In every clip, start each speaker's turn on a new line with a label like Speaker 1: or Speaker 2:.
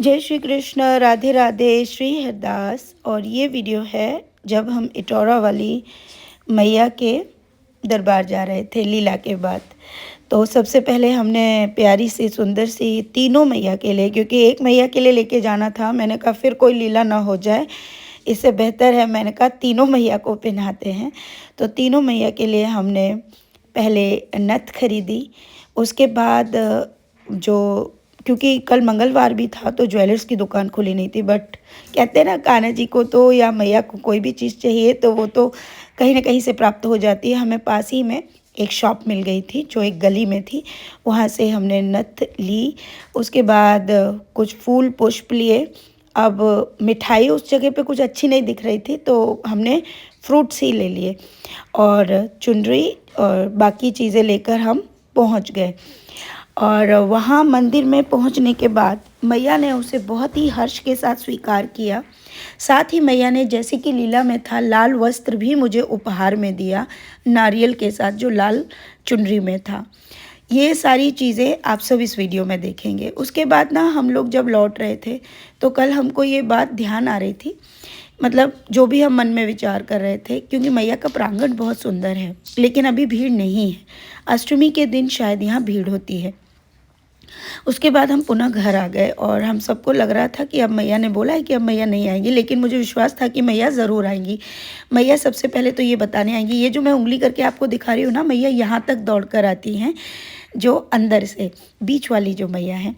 Speaker 1: जय श्री कृष्ण, राधे राधे, श्री हरदास। और ये वीडियो है जब हम इटौरा वाली मैया के दरबार जा रहे थे लीला के बाद। तो सबसे पहले हमने प्यारी सी सुंदर सी तीनों मैया के लिए, क्योंकि एक मैया के लिए लेके जाना था, मैंने कहा फिर कोई लीला ना हो जाए, इससे बेहतर है मैंने कहा तीनों मैया को पहनाते हैं। तो तीनों मैया के लिए हमने पहले नथ खरीदी। उसके बाद जो, क्योंकि कल मंगलवार भी था तो ज्वेलर्स की दुकान खुली नहीं थी, बट कहते हैं ना कान्हा जी को तो या मैया को कोई भी चीज़ चाहिए तो वो तो कहीं ना कहीं से प्राप्त हो जाती है। हमें पास ही में एक शॉप मिल गई थी जो एक गली में थी, वहाँ से हमने नथ ली। उसके बाद कुछ फूल पुष्प लिए। अब मिठाई उस जगह पे कुछ अच्छी नहीं दिख रही थी तो हमने फ्रूट्स ही ले लिए और चुनरी और बाकी चीज़ें लेकर हम पहुँच गए। और वहाँ मंदिर में पहुँचने के बाद मैया ने उसे बहुत ही हर्ष के साथ स्वीकार किया। साथ ही मैया ने, जैसे कि लीला में था, लाल वस्त्र भी मुझे उपहार में दिया नारियल के साथ, जो लाल चुनरी में था। ये सारी चीज़ें आप सब इस वीडियो में देखेंगे। उसके बाद ना हम लोग जब लौट रहे थे तो कल हमको ये बात ध्यान आ रही थी, मतलब जो भी हम मन में विचार कर रहे थे, क्योंकि मैया का प्रांगण बहुत सुंदर है लेकिन अभी भीड़ नहीं है। अष्टमी के दिन शायद यहाँ भीड़ होती है। उसके बाद हम पुनः घर आ गए और हम सबको लग रहा था कि अब मैया ने बोला है कि अब मैया नहीं आएंगी, लेकिन मुझे विश्वास था कि मैया ज़रूर आएंगी। मैया सबसे पहले तो ये बताने आएंगी, ये जो मैं उंगली करके आपको दिखा रही हूँ ना, मैया यहाँ तक दौड़ कर आती हैं, जो अंदर से बीच वाली जो मैया है।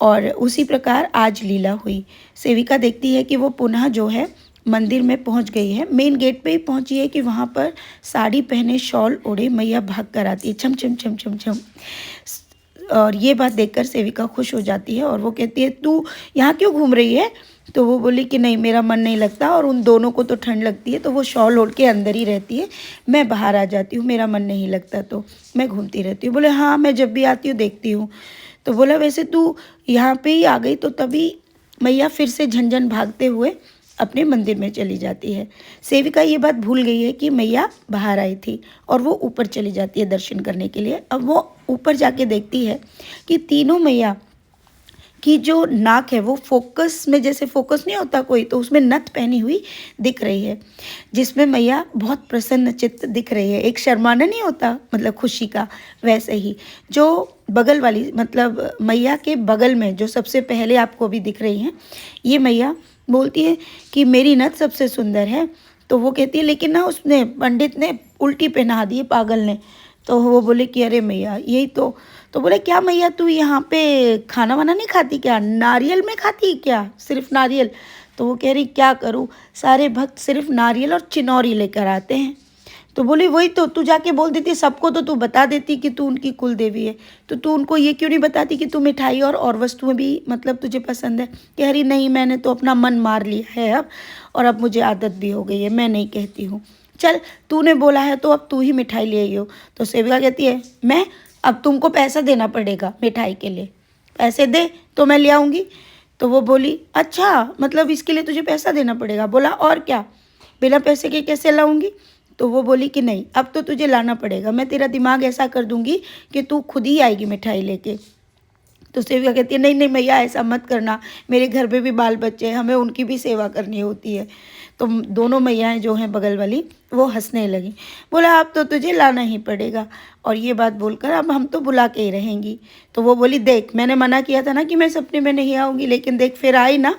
Speaker 1: और उसी प्रकार आज लीला हुई। सेविका देखती है कि वो पुनः जो है मंदिर में पहुंच गई है। मेन गेट पे ही पहुंची है कि वहाँ पर साड़ी पहने, शॉल ओढ़े मैया भाग कर आती है, छम छम छम छम छम। और ये बात देखकर सेविका खुश हो जाती है और वो कहती है तू यहाँ क्यों घूम रही है? तो वो बोली कि नहीं, मेरा मन नहीं लगता, और उन दोनों को तो ठंड लगती है तो वो शॉल ओढ़ के अंदर ही रहती है, मैं बाहर आ जाती हूँ, मेरा मन नहीं लगता तो मैं घूमती रहती हूँ। बोले हाँ, मैं जब भी आती हूँ देखती हूँ। तो बोला वैसे तू यहाँ पे ही आ गई तो तभी मैया फिर से झंझन भागते हुए अपने मंदिर में चली जाती है। सेविका ये बात भूल गई है कि मैया बाहर आई थी और वो ऊपर चली जाती है दर्शन करने के लिए। अब वो ऊपर जाके देखती है कि तीनों मैया की जो नाक है वो फोकस में, जैसे फोकस नहीं होता कोई, तो उसमें नथ पहनी हुई दिख रही है, जिसमें मैया बहुत प्रसन्न चित्त दिख रही है। एक शर्माना नहीं होता, मतलब खुशी का, वैसे ही जो बगल वाली, मतलब मैया के बगल में जो सबसे पहले आपको भी दिख रही हैं, ये मैया बोलती है कि मेरी नथ सबसे सुंदर है। तो वो कहती है लेकिन ना उसने, पंडित ने उल्टी पहना दी, पागल ने। तो वो बोले कि अरे मैया यही तो बोले क्या मैया तू यहाँ पे खाना वाना नहीं खाती क्या? नारियल में खाती क्या? सिर्फ नारियल? तो वो कह रही क्या करूँ, सारे भक्त सिर्फ नारियल और चिनौरी लेकर आते हैं। तो बोली वही तो, तू जाके बोल देती सबको, तो तू बता देती कि तू उनकी कुल देवी है, तो तू उनको ये क्यों नहीं बताती कि तू मिठाई और वस्तुएं भी मतलब तुझे पसंद है? कह रही नहीं, मैंने तो अपना मन मार लिया है अब, और अब मुझे आदत भी हो गई है, मैं नहीं कहती हूँ। चल तूने बोला है तो अब तू ही मिठाई ले आई हो। तो सेविका कहती है मैं, अब तुमको पैसा देना पड़ेगा मिठाई के लिए, पैसे दे तो मैं ले आऊँगी। तो वो बोली अच्छा, मतलब इसके लिए तुझे पैसा देना पड़ेगा? बोला और क्या, बिना पैसे के कैसे लाऊंगी? तो वो बोली कि नहीं, अब तो तुझे लाना पड़ेगा, मैं तेरा दिमाग ऐसा कर दूंगी कि तू खुद ही आएगी मिठाई लेके। तो सेविका कहती है नहीं नहीं मैया, ऐसा मत करना, मेरे घर पे भी बाल बच्चे हैं, हमें उनकी भी सेवा करनी होती है। तो दोनों मैयाएं जो हैं बगल वाली, वो हंसने लगी। बोला अब तो तुझे लाना ही पड़ेगा, और ये बात बोलकर अब हम तो बुला के ही रहेंगी। तो वो बोली देख, मैंने मना किया था ना कि मैं सपने में नहीं आऊँगी, लेकिन देख फिर आई ना।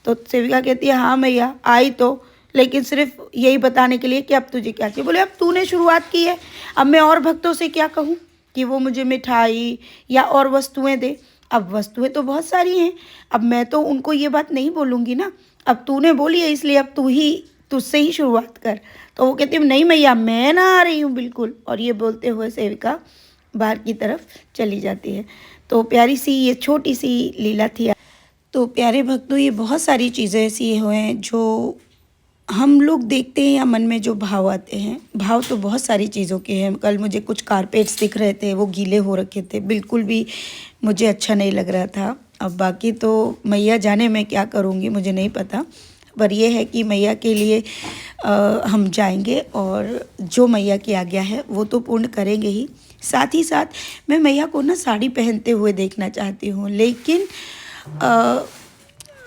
Speaker 1: तो सेविका कहती है हाँ मैया आई तो, लेकिन सिर्फ यही बताने के लिए कि अब तुझे क्या चाहिए। बोले अब तूने शुरुआत की है, अब मैं और भक्तों से क्या कहूँ कि वो मुझे मिठाई या और वस्तुएं दे? अब वस्तुएं तो बहुत सारी हैं, अब मैं तो उनको ये बात नहीं बोलूँगी ना, अब तूने बोली है इसलिए अब तुझसे ही शुरुआत कर। तो वो कहती है नहीं मैया, मैं ना आ रही हूँ बिल्कुल, और ये बोलते हुए सेविका बाहर की तरफ चली जाती है। तो प्यारी सी ये छोटी सी लीला थी। तो प्यारे भक्तों, ये बहुत सारी चीज़ें ऐसी हुए हैं जो हम लोग देखते हैं या मन में जो भाव आते हैं, भाव तो बहुत सारी चीज़ों के हैं। कल मुझे कुछ कारपेट्स दिख रहे थे, वो गीले हो रखे थे, बिल्कुल भी मुझे अच्छा नहीं लग रहा था। अब बाकी तो मैया जाने मैं क्या करूँगी, मुझे नहीं पता, पर यह है कि मैया के लिए हम जाएंगे और जो मैया की आज्ञा है वो तो पूर्ण करेंगे ही। साथ ही साथ मैं मैया को ना साड़ी पहनते हुए देखना चाहती हूँ, लेकिन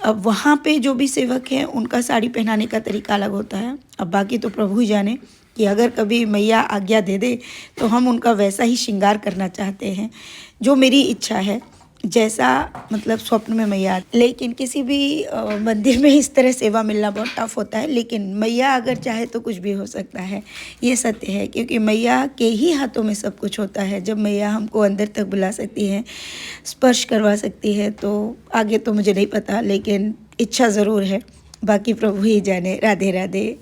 Speaker 1: अब वहाँ पे जो भी सेवक हैं उनका साड़ी पहनाने का तरीका अलग होता है। अब बाकी तो प्रभु ही जाने कि अगर कभी मैया आज्ञा दे दे तो हम उनका वैसा ही श्रृंगार करना चाहते हैं, जो मेरी इच्छा है, जैसा मतलब स्वप्न में मैया। लेकिन किसी भी मंदिर में इस तरह सेवा मिलना बहुत टफ होता है, लेकिन मैया अगर चाहे तो कुछ भी हो सकता है, ये सत्य है। क्योंकि मैया के ही हाथों में सब कुछ होता है। जब मैया हमको अंदर तक बुला सकती है, स्पर्श करवा सकती है, तो आगे तो मुझे नहीं पता, लेकिन इच्छा ज़रूर है। बाकी प्रभु ही जाने। राधे राधे।